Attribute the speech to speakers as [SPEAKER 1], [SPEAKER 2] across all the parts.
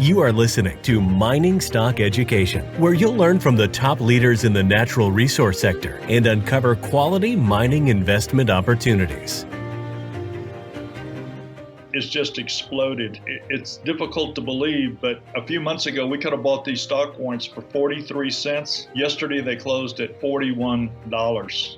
[SPEAKER 1] You are listening to Mining Stock Education, where you'll learn from the top leaders in the natural resource sector and uncover quality mining investment opportunities.
[SPEAKER 2] It's just exploded. It's difficult to believe, but a few months ago, we could have bought these stock warrants for 43 cents. Yesterday, they closed at $41.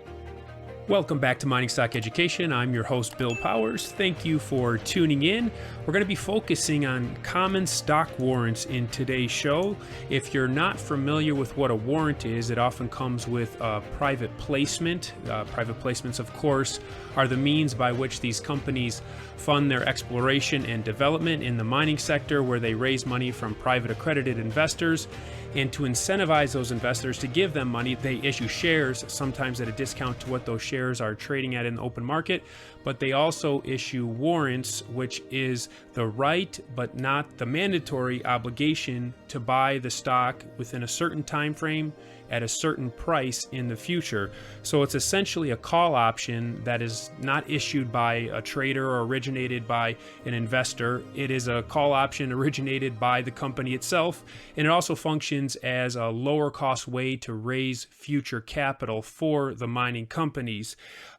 [SPEAKER 3] Welcome back to Mining Stock Education. I'm your host, Bill Powers. Thank you for tuning in. We're going to be focusing on common stock warrants in today's show. If you're not familiar with what a warrant is, it often comes with a private placement. Private placements, of course, are the means by which these companies fund their exploration and development in the mining sector, where they raise money from private accredited investors. And to incentivize those investors to give them money, they issue shares, sometimes at a discount to what those shares are trading at in the open market. But they also issue warrants, which is the right but not the mandatory obligation to buy the stock within a certain time frame at a certain price in the future. So it's essentially a call option that is not issued by a trader or originated by an investor. It is a call option originated by the company itself, and it also functions as a lower cost way to raise future capital for the mining companies.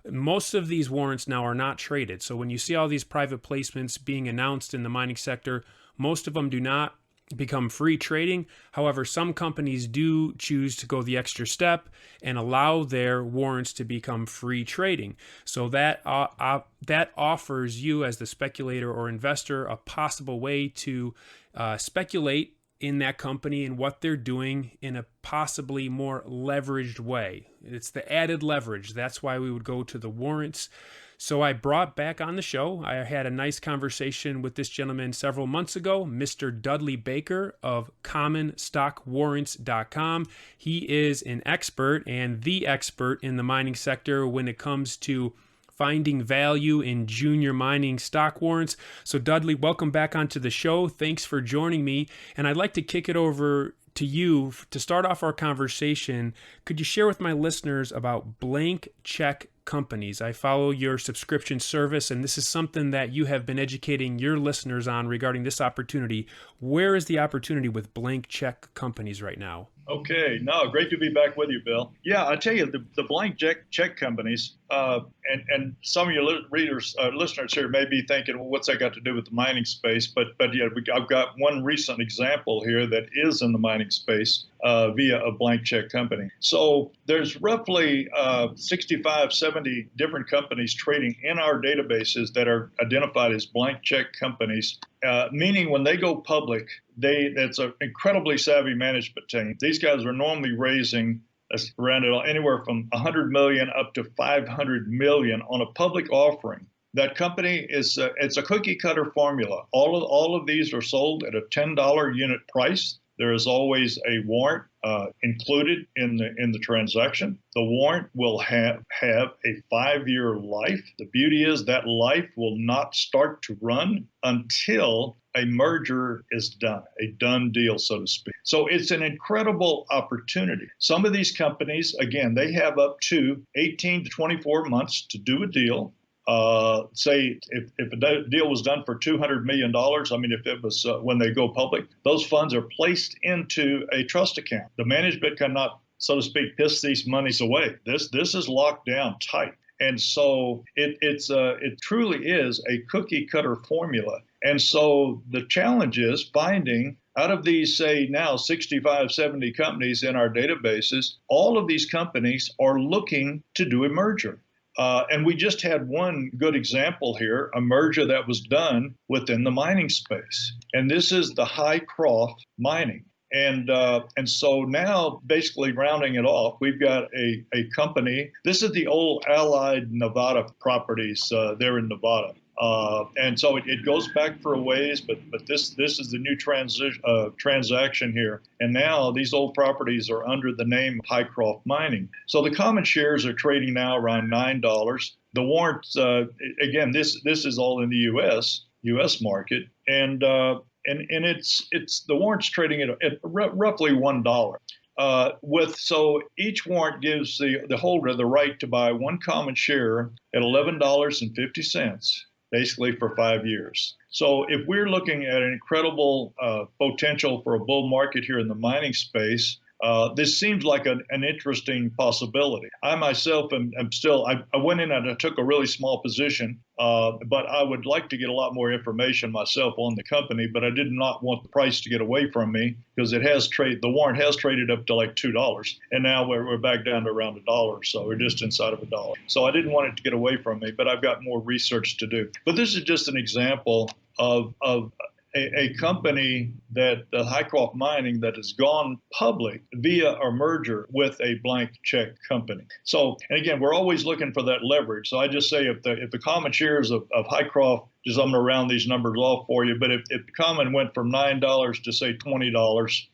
[SPEAKER 3] Most of these warrants now are not traded. So when you see all these private placements being announced in the mining sector, most of them do not become free trading. However, some companies do choose to go the extra step and allow their warrants to become free trading. So that offers you as the speculator or investor a possible way to speculate in that company and what they're doing in a possibly more leveraged way. It's the added leverage. That's why we would go to the warrants. So I brought back on the show, I had a nice conversation with this gentleman several months ago, Mr. Dudley Baker of MiningStockEducation.com. He is an expert and the expert in the mining sector when it comes to finding value in junior mining stock warrants. So Dudley, welcome back onto the show. Thanks for joining me. And I'd like to kick it over to you to start off our conversation. Could you share with my listeners about blank check companies? I follow your subscription service, and this is something that you have been educating your listeners on regarding this opportunity. Where is the opportunity with blank check companies right now?
[SPEAKER 2] Okay, no, great to be back with you, Bill. Yeah, I tell you, the blank check companies, and some of your listeners here may be thinking, well, what's that got to do with the mining space? But yeah, I've got one recent example here that is in the mining space via a blank check company. So there's roughly 65, 70 different companies trading in our databases that are identified as blank check companies, meaning when they go public, that's an incredibly savvy management team. These guys are normally raising around anywhere from 100 million up to 500 million on a public offering. That company it's a cookie cutter formula. All of these are sold at a $10 unit price. There is always a warrant included in the transaction. The warrant will have a 5-year life. The beauty is that life will not start to run until a merger is done, a done deal, so to speak. So it's an incredible opportunity. Some of these companies, again, they have up to 18 to 24 months to do a deal. Say if a deal was done for $200 million, I mean, if it was when they go public, those funds are placed into a trust account. The management cannot, so to speak, piss these monies away. This is locked down tight. And so it truly is a cookie cutter formula. And so the challenge is finding out of these, say now 65, 70 companies in our databases, all of these companies are looking to do a merger. And we just had one good example here, a merger that was done within the mining space. And this is the Highcroft Mining. And so now, basically rounding it off, we've got a company. This is the old Allied Nevada properties there in Nevada. And so it goes back for a ways, but this is the new transaction here. And now these old properties are under the name of Highcroft Mining. So the common shares are trading now around $9. The warrants, again, this is all in the U.S. market, and it's the warrants trading at roughly $1. So each warrant gives the holder the right to buy one common share at $11.50. Basically for 5 years. So if we're looking at an incredible potential for a bull market here in the mining space, this seems like an interesting possibility. I myself am still, I went in and I took a really small position, but I would like to get a lot more information myself on the company, but I did not want the price to get away from me because the warrant has traded up to like $2, and now we're back down to around $1, so we're just inside of $1. So I didn't want it to get away from me, but I've got more research to do. But this is just an example of a company that the Hycroft Mining that has gone public via a merger with a blank check company. So, and again, we're always looking for that leverage. So I just say if the common shares of Hycroft, just I'm going to round these numbers off for you, but if the common went from $9 to say $20,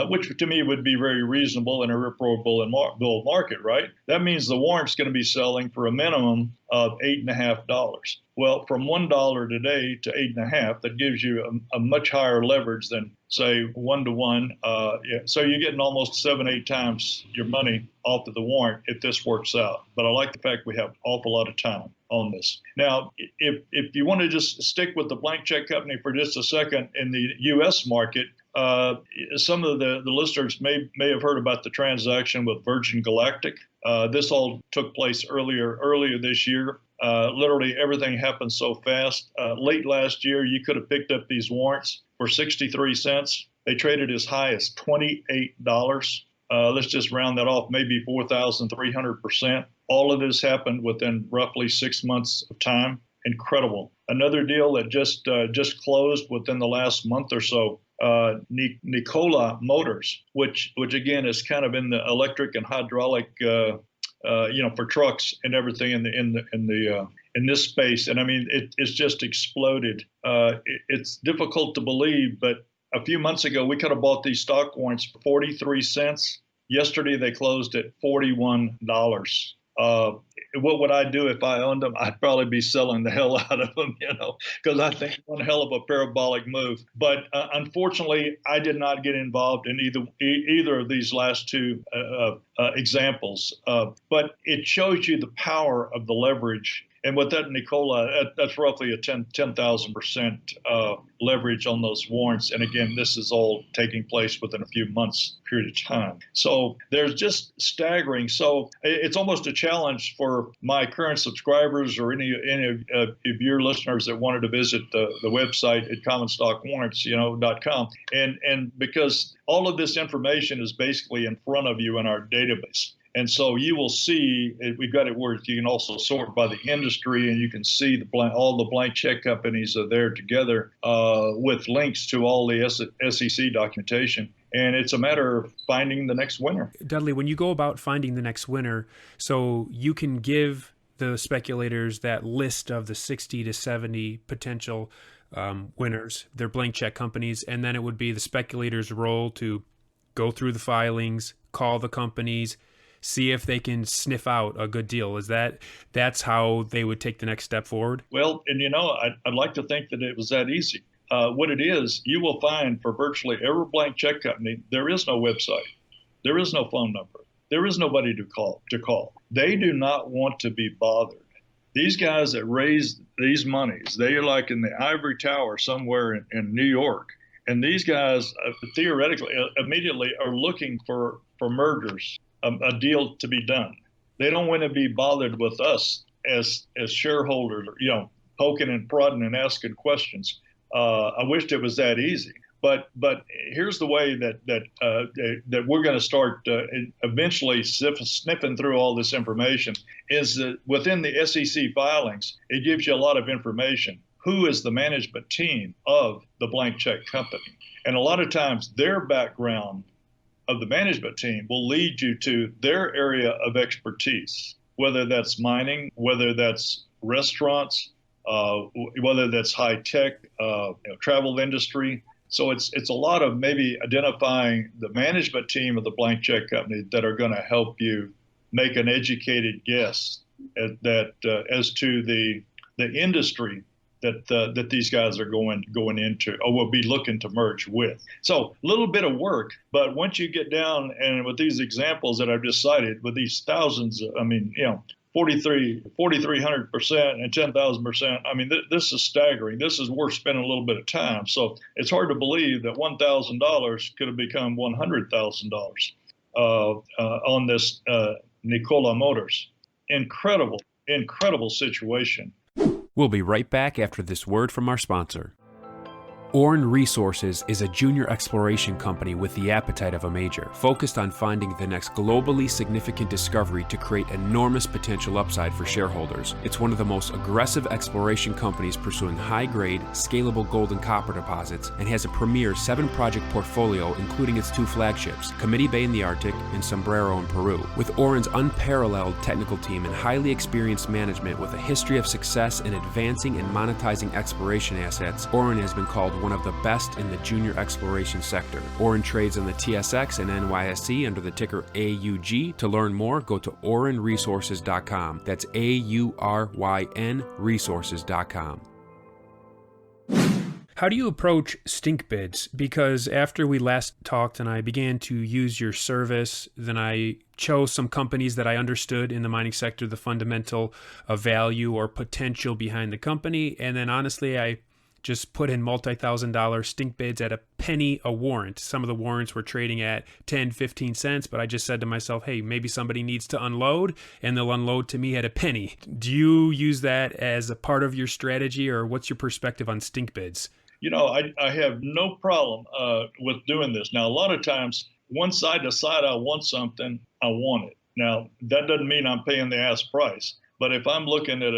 [SPEAKER 2] which to me would be very reasonable in a reprobable bull market, right? That means the warrant's going to be selling for a minimum of $8.50. Well, from $1 today to $8.50, that gives you a much higher leverage than, say, 1-to-1. So you're getting almost 7-8 times your money off of the warrant if this works out. But I like the fact we have an awful lot of time on this. Now, if you want to just stick with the blank check company for just a second in the U.S. market, some of the listeners may have heard about the transaction with Virgin Galactic. This all took place earlier this year. Literally everything happened so fast. Late last year, you could have picked up these warrants for 63 cents. They traded as high as $28. Let's just round that off, maybe 4,300%. All of this happened within roughly 6 months of time. Incredible. Another deal that just closed within the last month or so. Nikola Motors, which again is kind of in the electric and hydraulic, for trucks and everything in this space. And I mean, it's just exploded. It's difficult to believe, but a few months ago we could have bought these stock warrants for 43 cents. Yesterday they closed at $41. What would I do if I owned them? I'd probably be selling the hell out of them, because I think one hell of a parabolic move. But unfortunately, I did not get involved in either of these last two examples. But it shows you the power of the leverage. And with that Nikola, that's roughly a 10,000% leverage on those warrants. And again, this is all taking place within a few months period of time. So there's just staggering. So it's almost a challenge for my current subscribers or any of your listeners that wanted to visit the website at CommonStockWarrants.com. And because all of this information is basically in front of you in our database. And so you will see, we've got it where you can also sort by the industry, and you can see all the blank check companies are there together with links to all the SEC documentation. And it's a matter of finding the next winner.
[SPEAKER 3] Dudley, when you go about finding the next winner, so you can give the speculators that list of the 60 to 70 potential winners, they're blank check companies, and then it would be the speculators' role to go through the filings, call the companies, see if they can sniff out a good deal. That's how they would take the next step forward?
[SPEAKER 2] Well, and I'd like to think that it was that easy. What it is, you will find for virtually every blank check company, there is no website. There is no phone number. There is nobody to call. They do not want to be bothered. These guys that raise these monies, they are like in the ivory tower somewhere in New York. And these guys theoretically immediately are looking for mergers. A deal to be done. They don't want to be bothered with us as shareholders, poking and prodding and asking questions. I wished it was that easy. But here's the way that we're going to start eventually sniffing through all this information is that within the SEC filings, it gives you a lot of information. Who is the management team of the blank check company? And a lot of times their background of the management team will lead you to their area of expertise, whether that's mining, whether that's restaurants, whether that's high tech, travel industry. So it's a lot of maybe identifying the management team of the blank check company that are going to help you make an educated guess as to the industry that these guys are going into or will be looking to merge with. So a little bit of work, but once you get down and with these examples that I've just cited, with these thousands, 4,300% and 10,000%. I mean, this is staggering. This is worth spending a little bit of time. So it's hard to believe that $1,000 could have become $100,000 on this Nikola Motors. Incredible situation.
[SPEAKER 3] We'll be right back after this word from our sponsor. Orezone Resources is a junior exploration company with the appetite of a major, focused on finding the next globally significant discovery to create enormous potential upside for shareholders. It's one of the most aggressive exploration companies pursuing high-grade, scalable gold and copper deposits, and has a premier 7-project portfolio, including its 2 flagships, Committee Bay in the Arctic and Sombrero in Peru. With Orezone's unparalleled technical team and highly experienced management with a history of success in advancing and monetizing exploration assets, Orezone has been called one of the best in the junior exploration sector. Orezone trades on the TSX and NYSE under the ticker AUG. To learn more, go to OrionResources.com. That's AURYN Resources.com. How do you approach stink bids? Because after we last talked and I began to use your service, then I chose some companies that I understood in the mining sector, the fundamental value or potential behind the company. And then honestly, I just put in multi-$1,000 stink bids at a penny a warrant. Some of the warrants were trading at 10, 15 cents, but I just said to myself, hey, maybe somebody needs to unload, and they'll unload to me at a penny. Do you use that as a part of your strategy, or what's your perspective on stink bids?
[SPEAKER 2] You know, I have no problem with doing this. Now, a lot of times, once I decide I want something, I want it. Now, that doesn't mean I'm paying the ask price. But if I'm looking at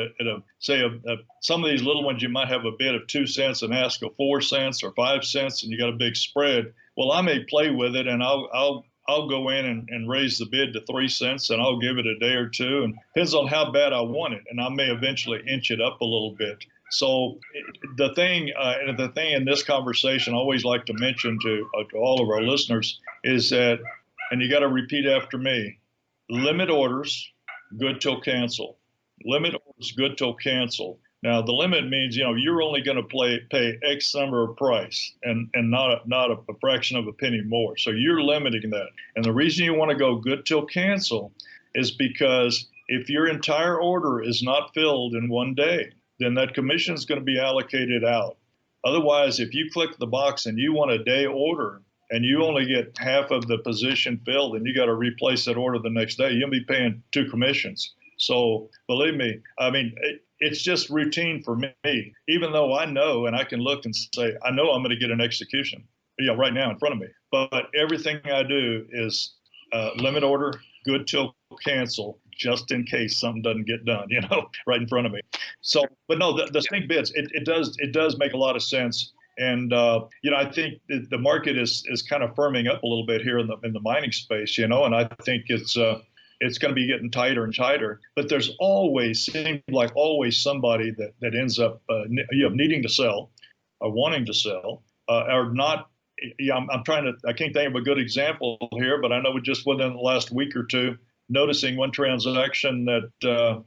[SPEAKER 2] some of these little ones, you might have a bid of 2 cents and ask of 4 cents or 5 cents, and you got a big spread. Well, I may play with it, and I'll go in and raise the bid to 3 cents, and I'll give it a day or two, and depends on how bad I want it, and I may eventually inch it up a little bit. So the thing in this conversation I always like to mention to all of our listeners is that, and you got to repeat after me: limit orders, good till cancel. Limit orders, good till cancel. Now, the limit means, you're only going to pay X number of price and not a fraction of a penny more. So you're limiting that. And the reason you want to go good till cancel is because if your entire order is not filled in one day, then that commission is going to be allocated out. Otherwise, if you click the box and you want a day order and you only get half of the position filled and you got to replace that order the next day, you'll be paying 2 commissions. So believe me, I mean, it's just routine for me, even though I know and I can look and say, I know I'm going to get an execution right now in front of me. But everything I do is limit order, good till cancel, just in case something doesn't get done, right in front of me. So, but no, the stink bids, it does make a lot of sense. And, I think the market is kind of firming up a little bit here in the mining space, and I think it's going to be getting tighter and tighter. But there's seems like always somebody that ends up needing to sell or wanting to sell or not. I can't think of a good example here, but I know just within the last week or two, noticing one transaction that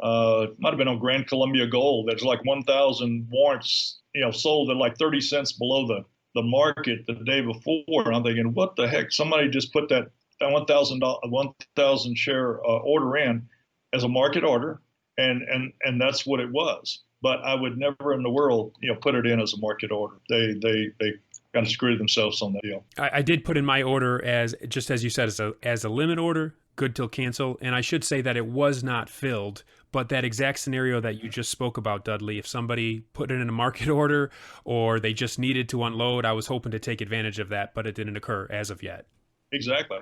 [SPEAKER 2] might have been on Grand Columbia Gold. There's like 1,000 warrants, sold at like 30 cents below the market the day before. And I'm thinking, what the heck? Somebody just put that 1,000 share order in as a market order, and that's what it was. But I would never in the world, put it in as a market order. They kind of screwed themselves on that deal.
[SPEAKER 3] I did put in my order as, just as you said, as a limit order, good till cancel. And I should say that it was not filled, but that exact scenario that you just spoke about, Dudley, if somebody put it in a market order or they just needed to unload, I was hoping to take advantage of that, but it didn't occur as of yet.
[SPEAKER 2] Exactly.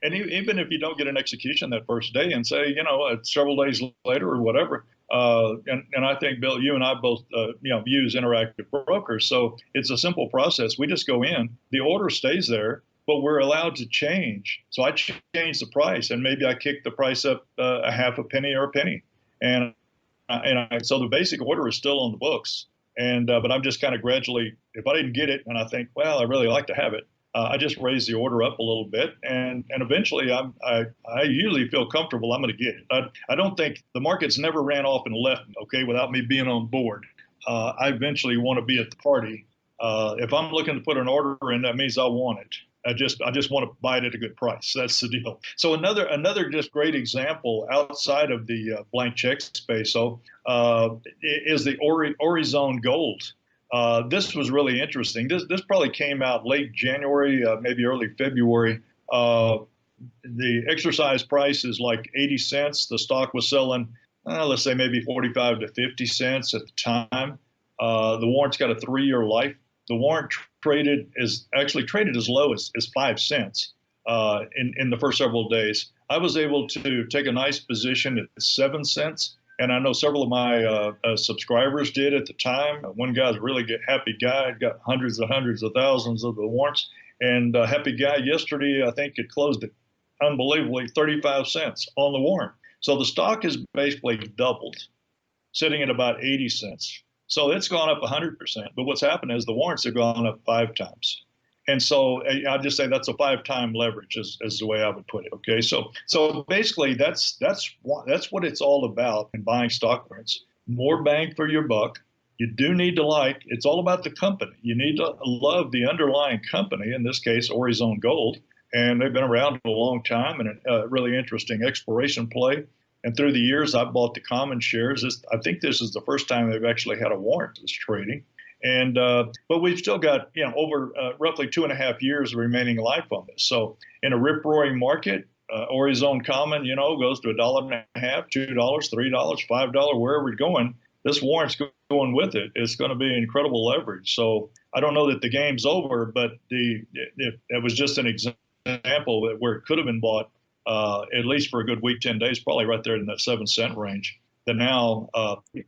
[SPEAKER 2] And even if you don't get an execution that first day and say, several days later or whatever, and I think, Bill, you and I both, use Interactive Brokers. So it's a simple process. We just go in, the order stays there, but we're allowed to change. So I change the price, and maybe I kick the price up a half a penny or a penny. So the basic order is still on the books. But I'm just kind of gradually, if I didn't get it and I think, well, I really like to have it, I just raise the order up a little bit, and eventually I usually feel comfortable I'm going to get it. I don't think the market's never ran off and left, without me being on board. I eventually want to be at the party. If I'm looking to put an order in, that means I want it. I just want to buy it at a good price. That's the deal. So another just great example outside of the blank check space. So is the Orezone Gold. This was really interesting. This probably came out late January, maybe early February. The exercise price is like 80 cents. The stock was selling, let's say maybe 45 to 50 cents at the time. The warrant's got a 3-year life. The warrant actually traded as low as 5 cents in the first several days. I was able to take a nice position at 7 cents, and I know several of my subscribers did at the time. One guy's a really happy guy, got hundreds of thousands of the warrants, and a happy guy yesterday, I think it closed at unbelievably 35 cents on the warrant. So the stock has basically doubled, sitting at about 80 cents. So it's gone up 100%. But what's happened is the warrants have gone up 5 times. And so I'd just say that's a 5-time leverage is the way I would put it. Okay. So basically that's what it's all about in buying stock warrants. More bang for your buck. You do need to it's all about the company. You need to love the underlying company, in this case, Orezone Gold. And they've been around a long time and a really interesting exploration play. And through the years, I've bought the common shares. I think this is the first time they've actually had a warrant that's trading. And but we've still got over roughly 2.5 years of remaining life on this. So in a rip-roaring market, Orezone Common, goes to $1.50, $2, $3, $5, wherever it's going. This warrant's going with it. It's going to be incredible leverage. So I don't know that the game's over, but it was just an example where it could have been bought. At least for a good week, 10 days, probably right there in that 7 cent range. That now,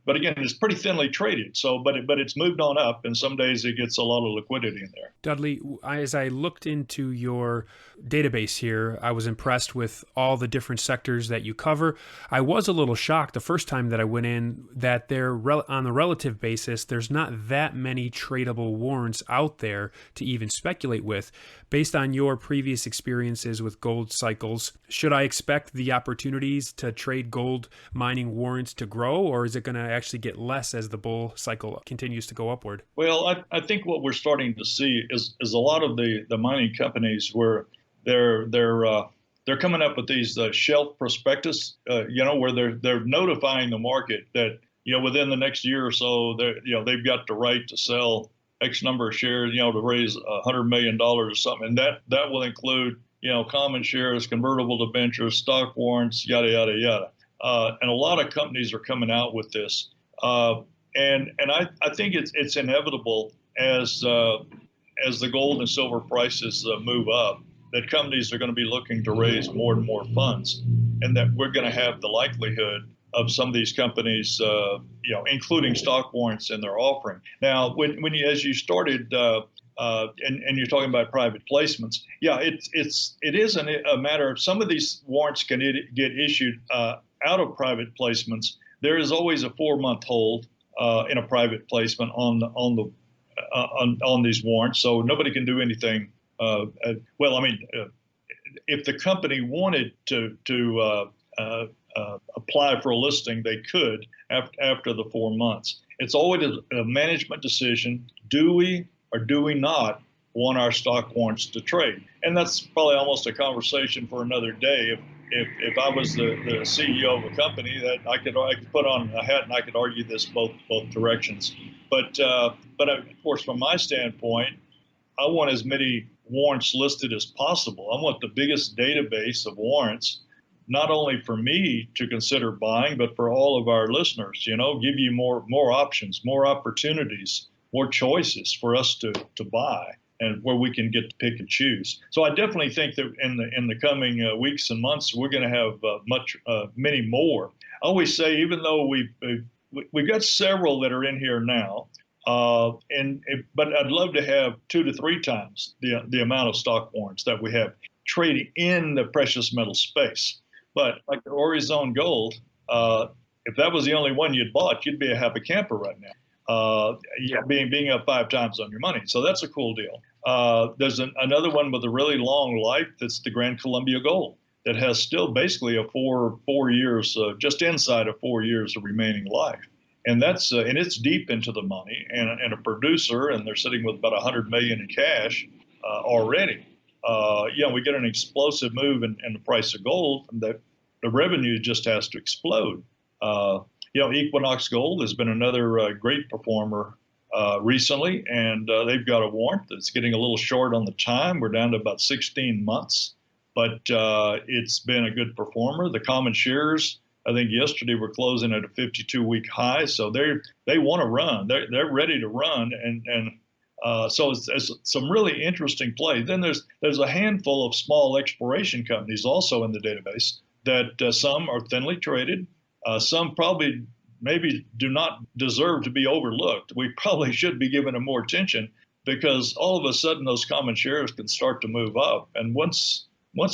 [SPEAKER 2] but again, it's pretty thinly traded. So, but it's moved on up, and some days it gets a lot of liquidity in there.
[SPEAKER 3] Dudley, as I looked into your database here, I was impressed with all the different sectors that you cover. I was a little shocked the first time that I went in that on the relative basis, there's not that many tradable warrants out there to even speculate with. Based on your previous experiences with gold cycles, should I expect the opportunities to trade gold mining warrants to grow, or is it going to actually get less as the bull cycle continues to go upward?
[SPEAKER 2] Well, I think what we're starting to see is a lot of the mining companies where they're coming up with these shelf prospectus, where they're notifying the market that within the next year or so they've got the right to sell X number of shares, to raise $100 million or something, and that will include common shares, convertible debentures, stock warrants, yada yada yada. And a lot of companies are coming out with this, and I think it's inevitable as the gold and silver prices move up, that companies are going to be looking to raise more and more funds, and that we're going to have the likelihood of some of these companies, including stock warrants in their offering. Now, as you started, and you're talking about private placements, it is a matter of some of these warrants can get issued out of private placements. There is always a 4-month hold in a private placement on these warrants, so nobody can do anything. If the company wanted to apply for a listing, they could after the 4 months. It's always a management decision. Do we or do we not want our stock warrants to trade? And that's probably almost a conversation for another day. If I was the CEO of a company, that I could put on a hat and I could argue this both directions. But of course, from my standpoint, I want as many warrants listed as possible. I want the biggest database of warrants, not only for me to consider buying, but for all of our listeners, give you more options, more opportunities, more choices for us to buy, and where we can get to pick and choose. So I definitely think that in the coming weeks and months, we're going to have many more. I always say, even though we've got several that are in here now, but I'd love to have 2 to 3 times the amount of stock warrants that we have trading in the precious metal space. But like the Orezone Gold, if that was the only one you'd bought, you'd be a happy camper right now. Being up 5 times on your money. So that's a cool deal. There's another one with a really long life. That's the Grand Columbia Gold, that has still basically a 4 years, just inside of 4 years of remaining life. And that's and it's deep into the money, and a producer, and they're sitting with about $100 million in cash already. we get an explosive move in the price of gold, the revenue just has to explode. Equinox Gold has been another great performer recently, and they've got a warrant that's getting a little short on the time. We're down to about 16 months, but it's been a good performer. The common shares, I think yesterday we're closing at a 52-week high, so they want to run. They're ready to run, and so it's some really interesting play. Then there's a handful of small exploration companies also in the database that some are thinly traded. Some probably maybe do not deserve to be overlooked. We probably should be giving them more attention, because all of a sudden those common shares can start to move up. And once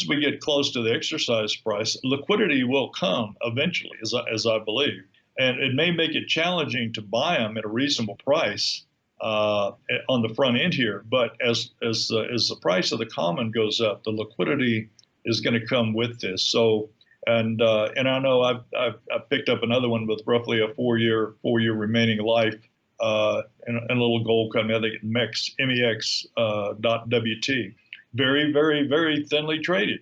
[SPEAKER 2] we get close to the exercise price, liquidity will come eventually, as I believe. And it may make it challenging to buy them at a reasonable price on the front end here. But as the price of the common goes up, the liquidity is going to come with this. So, and I know I've picked up another one with roughly a four year remaining life, and a little gold company, I think MEX.WT. Very, very, very thinly traded,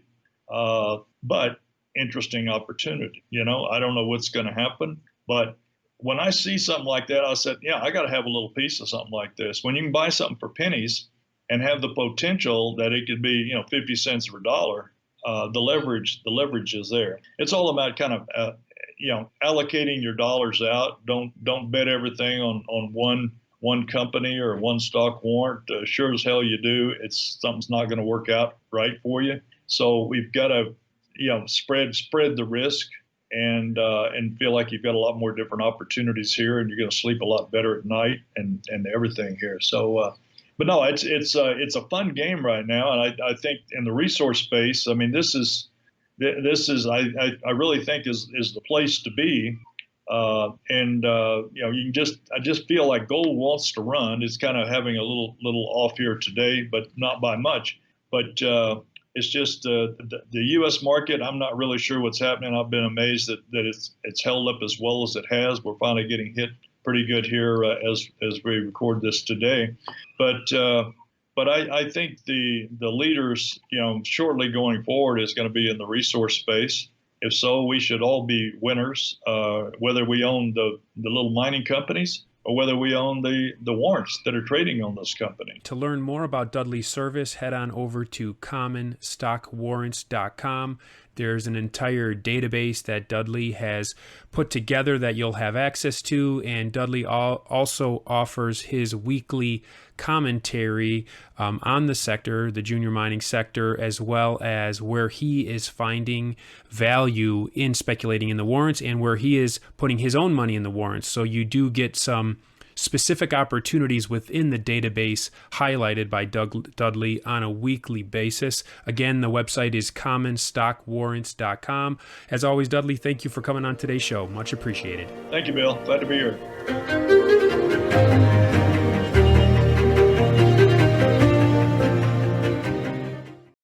[SPEAKER 2] but interesting opportunity. I don't know what's going to happen, but when I see something like that, I said, yeah, I got to have a little piece of something like this. When you can buy something for pennies and have the potential that it could be, 50 cents or a dollar, the leverage is there. It's all about kind of, allocating your dollars out. Don't bet everything on one company or one stock warrant. Sure as hell you do. Something's not going to work out right for you. So we've got to, spread the risk and feel like you've got a lot more different opportunities here, and you're going to sleep a lot better at night and everything here. So, but no, it's a fun game right now, and I think in the resource space, I mean, this is I really think is the place to be. I just feel like gold wants to run. It's kind of having a little off here today, but not by much. But it's just the U.S. market. I'm not really sure what's happening. I've been amazed that it's held up as well as it has. We're finally getting hit pretty good here as we record this today. But I think the leaders, shortly going forward is going to be in the resource space. If so, we should all be winners, whether we own the little mining companies or whether we own the warrants that are trading on those companies.
[SPEAKER 3] To learn more about Dudley's service, head on over to commonstockwarrants.com. There's an entire database that Dudley has put together that you'll have access to, and Dudley also offers his weekly commentary on the sector, the junior mining sector, as well as where he is finding value in speculating in the warrants and where he is putting his own money in the warrants. So you do get some specific opportunities within the database highlighted by Dudley on a weekly basis. Again, the website is commonstockwarrants.com. As always, Dudley, thank you for coming on today's show. Much appreciated.
[SPEAKER 2] Thank you, Bill. Glad to be here.